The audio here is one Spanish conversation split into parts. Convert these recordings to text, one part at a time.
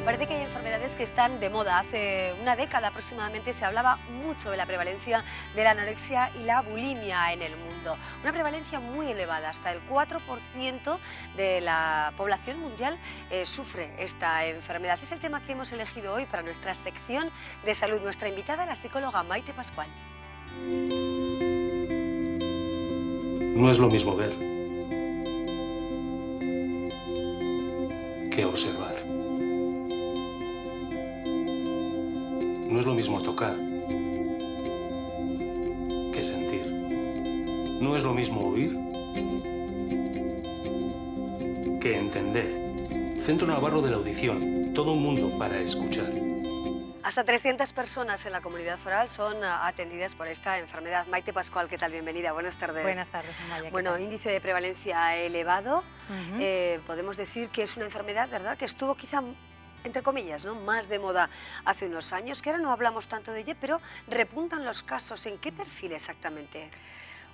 Parece que hay enfermedades que están de moda. Hace una década aproximadamente se hablaba mucho de la prevalencia de la anorexia y la bulimia en el mundo. Una prevalencia muy elevada, hasta el 4% de la población mundial sufre esta enfermedad. Es el tema que hemos elegido hoy para nuestra sección de salud. Nuestra invitada, la psicóloga Maite Pascual. No es lo mismo ver que observar. No es lo mismo tocar que sentir. No es lo mismo oír que entender. Centro Navarro de la Audición. Todo un mundo para escuchar. Hasta 300 personas en la comunidad foral son atendidas por esta enfermedad. Maite Pascual, ¿qué tal? Bienvenida, buenas tardes. Buenas tardes, Amaya. Bueno, índice de prevalencia elevado. Podemos decir que es una enfermedad, ¿verdad?, que estuvo quizá, entre comillas, ¿no?, más de moda hace unos años, que ahora no hablamos tanto de ella, pero repuntan los casos. ¿En qué perfil exactamente?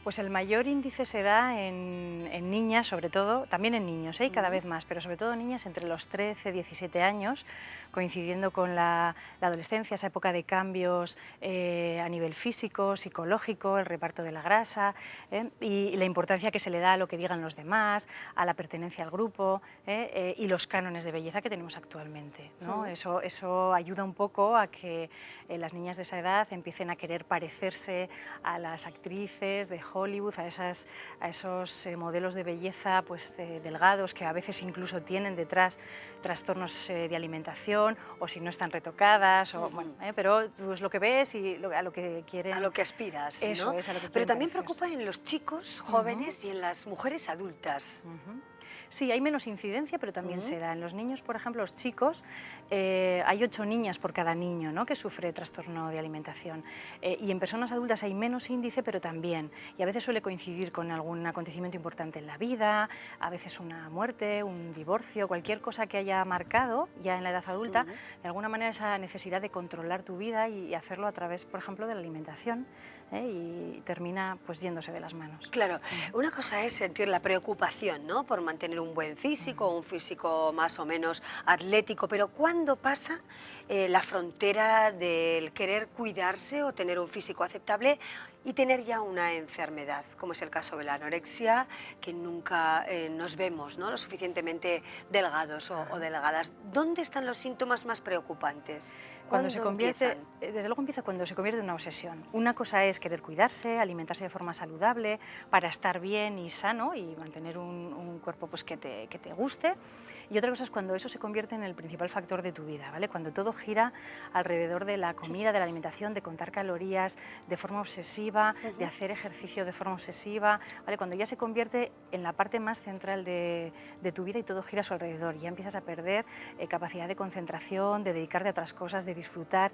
Pues el mayor índice se da en niñas, sobre todo, también en niños, y cada vez más, pero sobre todo niñas entre los 13 y 17 años, coincidiendo con la adolescencia, esa época de cambios a nivel físico, psicológico, el reparto de la grasa, y la importancia que se le da a lo que digan los demás, a la pertenencia al grupo, y los cánones de belleza que tenemos actualmente, ¿no? Eso ayuda un poco a que las niñas de esa edad empiecen a querer parecerse a las actrices de Hollywood, a esos modelos de belleza pues, delgados, que a veces incluso tienen detrás trastornos de alimentación, o si no están retocadas, o, bueno, pero tú es lo que ves y a lo que quieren. A lo que aspiras, eso ¿no? es, a lo que Pero quieren también parecerse. preocupa en los chicos jóvenes y en las mujeres adultas. Sí, hay menos incidencia, pero también se da. En los niños, por ejemplo, los chicos, hay 8 niñas por cada niño, ¿no?, que sufre trastorno de alimentación. Y en personas adultas hay menos índice, pero también. Y a veces suele coincidir con algún acontecimiento importante en la vida, a veces una muerte, un divorcio, cualquier cosa que haya marcado ya en la edad adulta, de alguna manera esa necesidad de controlar tu vida y hacerlo a través, por ejemplo, de la alimentación, y termina pues yéndose de las manos. Claro, una cosa es sentir la preocupación, ¿no?, por mantener un buen físico, un físico más o menos atlético, pero ¿cuándo pasa la frontera del querer cuidarse o tener un físico aceptable y tener ya una enfermedad, como es el caso de la anorexia, que nunca nos vemos, ¿no?, lo suficientemente delgados o delgadas? ¿Dónde están los síntomas más preocupantes? Cuando se convierte, empiezan? desde luego empieza cuando se convierte en una obsesión. Una cosa es querer cuidarse, alimentarse de forma saludable, para estar bien y sano y mantener un cuerpo pues, que te guste. Y otra cosa es cuando eso se convierte en el principal factor de tu vida, ¿vale? Cuando todo gira alrededor de la comida, de la alimentación, de contar calorías de forma obsesiva, de hacer ejercicio de forma obsesiva, ¿vale? Cuando ya se convierte en la parte más central de tu vida y todo gira a su alrededor, ya empiezas a perder capacidad de concentración, de dedicarte a otras cosas, de disfrutar.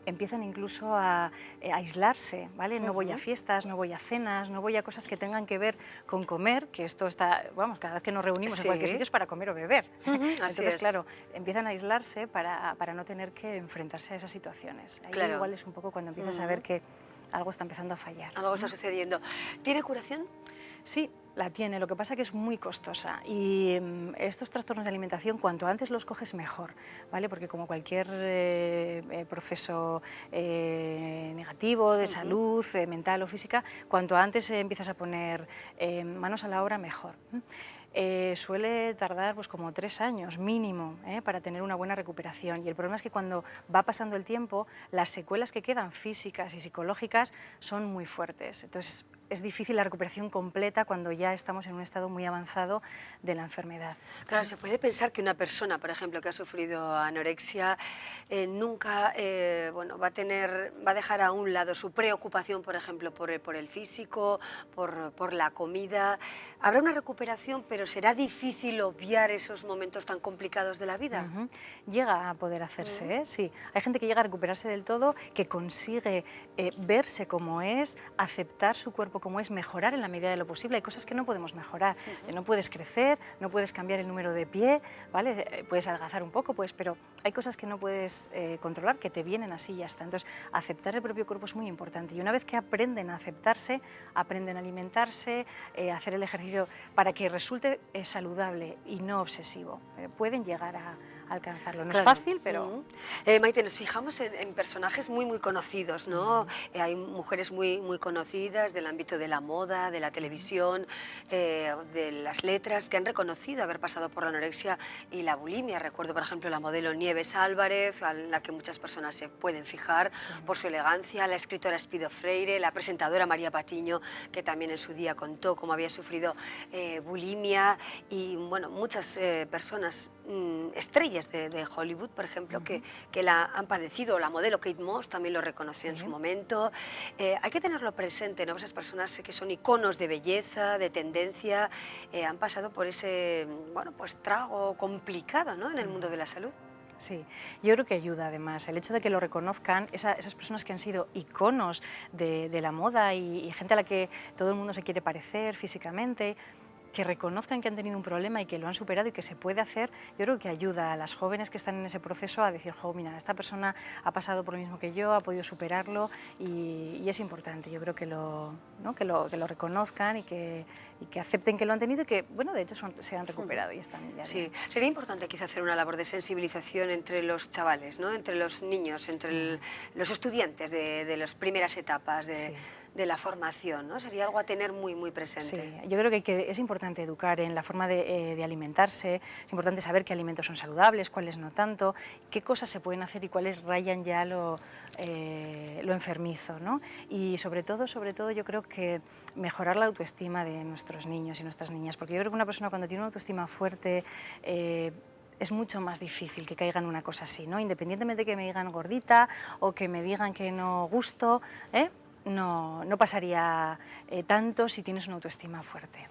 Empiezan incluso a aislarse, ¿vale? No voy a fiestas, no voy a cenas, no voy a cosas que tengan que ver con comer, que esto está, vamos, cada vez que nos reunimos en cualquier sitio es para comer o beber. Entonces, claro, empiezan a aislarse para no tener que enfrentarse a esas situaciones. Ahí igual es un poco cuando empiezas a ver que algo está empezando a fallar. Algo está sucediendo. ¿Tiene curación? Sí, la tiene, lo que pasa es que es muy costosa y estos trastornos de alimentación cuanto antes los coges mejor, ¿vale? Porque como cualquier proceso negativo de salud, mental o física, cuanto antes empiezas a poner manos a la obra mejor. Suele tardar pues, como 3 años mínimo para tener una buena recuperación, y el problema es que cuando va pasando el tiempo las secuelas que quedan físicas y psicológicas son muy fuertes, entonces es difícil la recuperación completa cuando ya estamos en un estado muy avanzado de la enfermedad. Claro, se puede pensar que una persona, por ejemplo, que ha sufrido anorexia, nunca bueno, va a dejar a un lado su preocupación, por ejemplo, por el físico, por la comida. Habrá una recuperación, pero será difícil obviar esos momentos tan complicados de la vida. Llega a poder hacerse, sí. Hay gente que llega a recuperarse del todo, que consigue verse como es, aceptar su cuerpo como es, mejorar en la medida de lo posible. Hay cosas que no podemos mejorar, no puedes crecer, no puedes cambiar el número de pie, ¿vale? Puedes adelgazar un poco, pero hay cosas que no puedes controlar, que te vienen así y ya está. Entonces, aceptar el propio cuerpo es muy importante, y una vez que aprenden a aceptarse, aprenden a alimentarse, hacer el ejercicio para que resulte saludable y no obsesivo. Pueden llegar a alcanzarlo. No es Claro. fácil, pero... Maite, nos fijamos en personajes muy, muy conocidos, ¿no? Hay mujeres muy, muy conocidas del ámbito de la moda, de la televisión, de las letras, que han reconocido haber pasado por la anorexia y la bulimia. Recuerdo, por ejemplo, la modelo Nieves Álvarez, a la que muchas personas se pueden fijar por su elegancia, la escritora Espido Freire, la presentadora María Patiño, que también en su día contó cómo había sufrido bulimia, y bueno, muchas personas, estrellas de Hollywood, por ejemplo, que la han padecido. La modelo Kate Moss también lo reconoció en su momento. Hay que tenerlo presente, ¿no? Esas personas que son iconos de belleza, de tendencia, han pasado por ese, bueno, pues trago complicado, ¿no?, en el mundo de la salud. Sí, yo creo que ayuda además el hecho de que lo reconozcan, esas personas que han sido iconos de la moda y gente a la que todo el mundo se quiere parecer físicamente, que reconozcan que han tenido un problema y que lo han superado y que se puede hacer. Yo creo que ayuda a las jóvenes que están en ese proceso a decir, jo, mira, esta persona ha pasado por lo mismo que yo, ha podido superarlo, y es importante. Yo creo que ¿no?, que lo reconozcan y que acepten que lo han tenido y que, bueno, de hecho se han recuperado y están ya bien. Sí, sería importante quizá hacer una labor de sensibilización entre los chavales, ¿no?, entre los niños, entre los estudiantes de las primeras etapas de la formación, ¿no? Sería algo a tener muy, muy presente. Sí, yo creo que es importante educar en la forma de alimentarse, es importante saber qué alimentos son saludables, cuáles no tanto, qué cosas se pueden hacer y cuáles rayan ya lo enfermizo, ¿no? Y sobre todo yo creo que mejorar la autoestima de nuestros niños y nuestras niñas, porque yo creo que una persona cuando tiene una autoestima fuerte, es mucho más difícil que caiga en una cosa así, ¿no? Independientemente de que me digan gordita o que me digan que no gusto, no pasaría tanto si tienes una autoestima fuerte.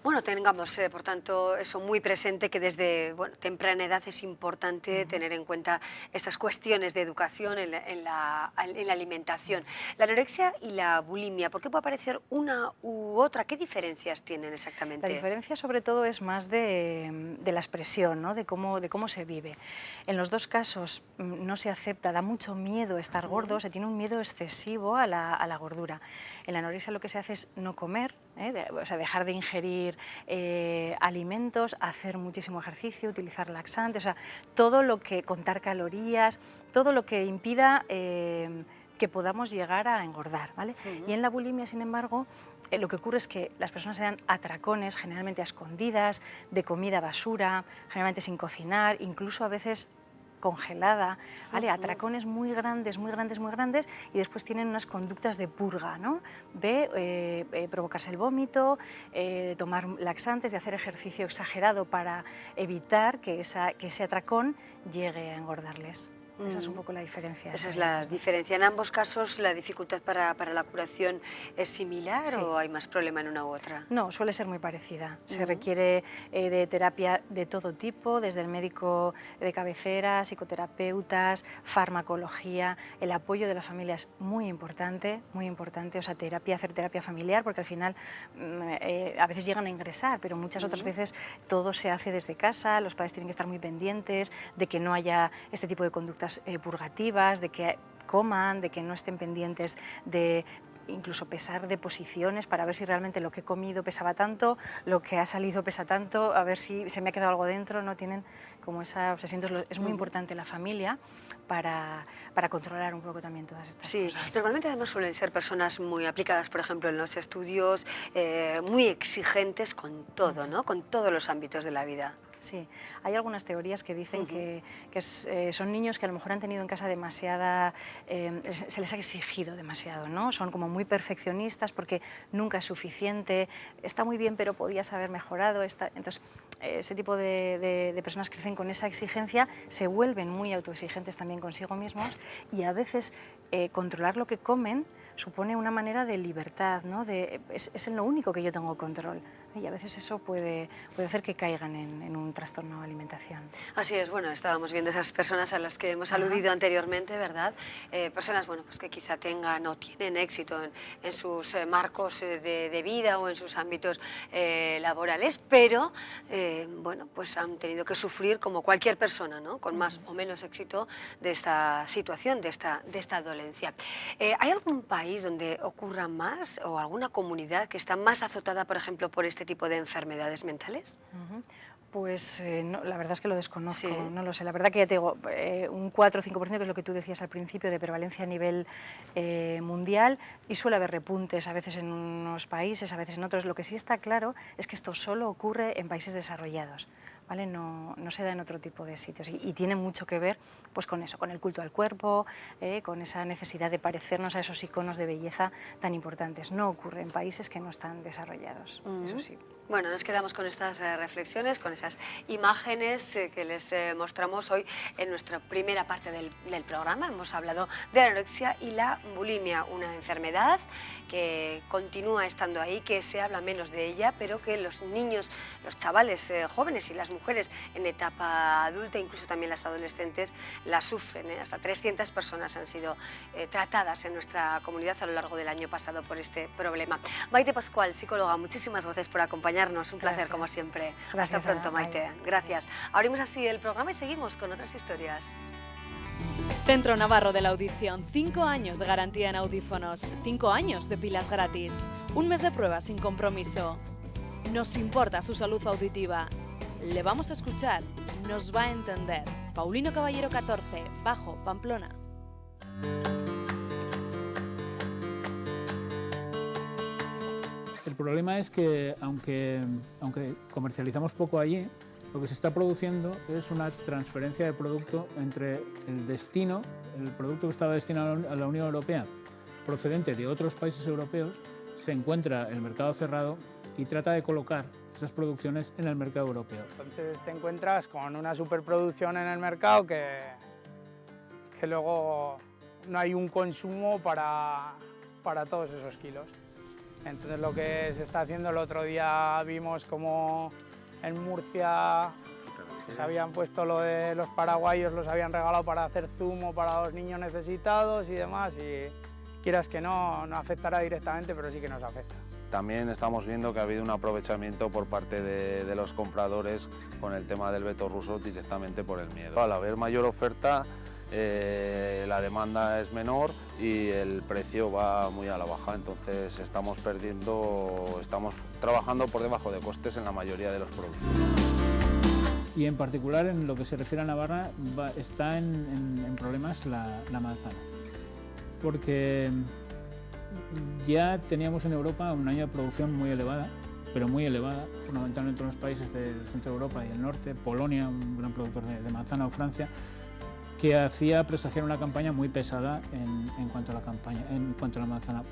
Bueno, tengamos, por tanto, eso muy presente, que desde, bueno, temprana edad es importante tener en cuenta estas cuestiones de educación en la alimentación. La anorexia y la bulimia, ¿por qué puede aparecer una u otra? ¿Qué diferencias tienen exactamente? La diferencia sobre todo es más de la expresión, ¿no?, de cómo se vive. En los dos casos no se acepta, da mucho miedo estar gordo, se tiene un miedo excesivo a la gordura. En la anorexia lo que se hace es no comer, o sea, dejar de ingerir alimentos, hacer muchísimo ejercicio, utilizar laxantes, o sea, todo lo que, contar calorías, todo lo que impida que podamos llegar a engordar, ¿vale? Y en la bulimia, sin embargo, lo que ocurre es que las personas se dan atracones, generalmente a escondidas, de comida basura, generalmente sin cocinar, incluso a veces congelada, ¿vale? Atracones muy grandes, muy grandes, muy grandes, y después tienen unas conductas de purga, ¿no?, de provocarse el vómito, tomar laxantes, de hacer ejercicio exagerado para evitar que ese atracón llegue a engordarles. Esa es un poco la diferencia. Esa es la diferencia. En ambos casos, ¿la dificultad para la curación es similar o hay más problema en una u otra? No, suele ser muy parecida. Se requiere de terapia de todo tipo, desde el médico de cabecera, psicoterapeutas, farmacología. El apoyo de la familia es muy importante, o sea, hacer terapia familiar, porque al final a veces llegan a ingresar, pero muchas otras veces todo se hace desde casa, los padres tienen que estar muy pendientes de que no haya este tipo de conductas purgativas, de que coman, de que no estén pendientes de incluso pesar de posiciones para ver si realmente lo que he comido pesaba tanto, lo que ha salido pesa tanto, a ver si se me ha quedado algo dentro, no tienen como esa obsesión. Entonces, es muy importante la familia para controlar un poco también todas estas cosas. Sí, normalmente además suelen ser personas muy aplicadas, por ejemplo, en los estudios, muy exigentes con todo, ¿no?, con todos los ámbitos de la vida. Sí, hay algunas teorías que dicen que son niños que a lo mejor han tenido en casa demasiada, se les ha exigido demasiado, ¿no? Son como muy perfeccionistas porque nunca es suficiente, está muy bien pero podías haber mejorado. Entonces, ese tipo de personas crecen con esa exigencia, se vuelven muy autoexigentes también consigo mismos, y a veces controlar lo que comen supone una manera de libertad, ¿no? Es en lo único que yo tengo control. Y a veces eso puede hacer que caigan en un trastorno de alimentación. Así es, bueno, estábamos viendo esas personas a las que hemos aludido anteriormente, ¿verdad? Personas, bueno, pues que quizá tengan o tienen éxito en sus marcos de vida o en sus ámbitos laborales, pero, bueno, pues han tenido que sufrir como cualquier persona, ¿no?, con más o menos éxito, de esta situación, de esta dolencia. ¿Hay algún país donde ocurra más, o alguna comunidad que está más azotada, por ejemplo, por este tipo de enfermedades mentales? Pues no, la verdad es que lo desconozco, Sí. no lo sé. La verdad que ya te digo, un 4 o 5%, que es lo que tú decías al principio, de prevalencia a nivel mundial, y suele haber repuntes a veces en unos países, a veces en otros. Lo que sí está claro es que esto solo ocurre en países desarrollados, ¿vale? No se da en otro tipo de sitios y tiene mucho que ver pues, con eso, con el culto al cuerpo, con esa necesidad de parecernos a esos iconos de belleza tan importantes. No ocurre en países que no están desarrollados, eso sí. Bueno, nos quedamos con estas reflexiones, con esas imágenes que les mostramos hoy en nuestra primera parte del programa. Hemos hablado de la anorexia y la bulimia, una enfermedad que continúa estando ahí, que se habla menos de ella, pero que los niños, los chavales jóvenes y las mujeres en etapa adulta, incluso también las adolescentes, la sufren. Hasta 300 personas han sido tratadas en nuestra comunidad a lo largo del año pasado por este problema. Maite Pascual, psicóloga, muchísimas gracias por acompañarnos. Un placer, como siempre. Gracias, Hasta pronto, Ana. Maite. Gracias. Abrimos así el programa y seguimos con otras historias. Centro Navarro de la Audición, 5 años de garantía en audífonos, 5 años de pilas gratis, un mes de prueba sin compromiso. Nos importa su salud auditiva. Le vamos a escuchar, nos va a entender. Paulino Caballero 14, Bajo, Pamplona. El problema es que, aunque comercializamos poco allí, lo que se está produciendo es una transferencia de producto entre el destino, el producto que estaba destinado a la Unión Europea, procedente de otros países europeos, se encuentra el mercado cerrado y trata de colocar esas producciones en el mercado europeo. Entonces te encuentras con una superproducción en el mercado que luego no hay un consumo para todos esos kilos. Entonces lo que se está haciendo, el otro día vimos como en Murcia se habían puesto lo de los paraguayos, los habían regalado para hacer zumo para los niños necesitados y demás, y quieras que no afectará directamente, pero sí que nos afecta. También estamos viendo que ha habido un aprovechamiento por parte de los compradores con el tema del veto ruso directamente por el miedo. Al haber mayor oferta, la demanda es menor y el precio va muy a la baja, entonces estamos trabajando por debajo de costes en la mayoría de los productos. Y en particular, en lo que se refiere a Navarra, está en problemas la manzana, porque ya teníamos en Europa un año de producción muy elevada, pero muy elevada, fundamentalmente en los países del centro de Europa y el norte, Polonia, un gran productor de manzana, o Francia, que hacía presagiar una campaña muy pesada en cuanto a la manzana,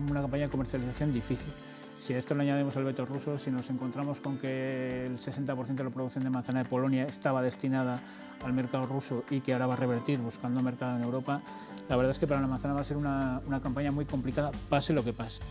una campaña de comercialización difícil. Si a esto le añadimos el veto ruso, si nos encontramos con que el 60% de la producción de manzana de Polonia estaba destinada al mercado ruso y que ahora va a revertir buscando mercado en Europa, la verdad es que para la manzana va a ser una campaña muy complicada, pase lo que pase.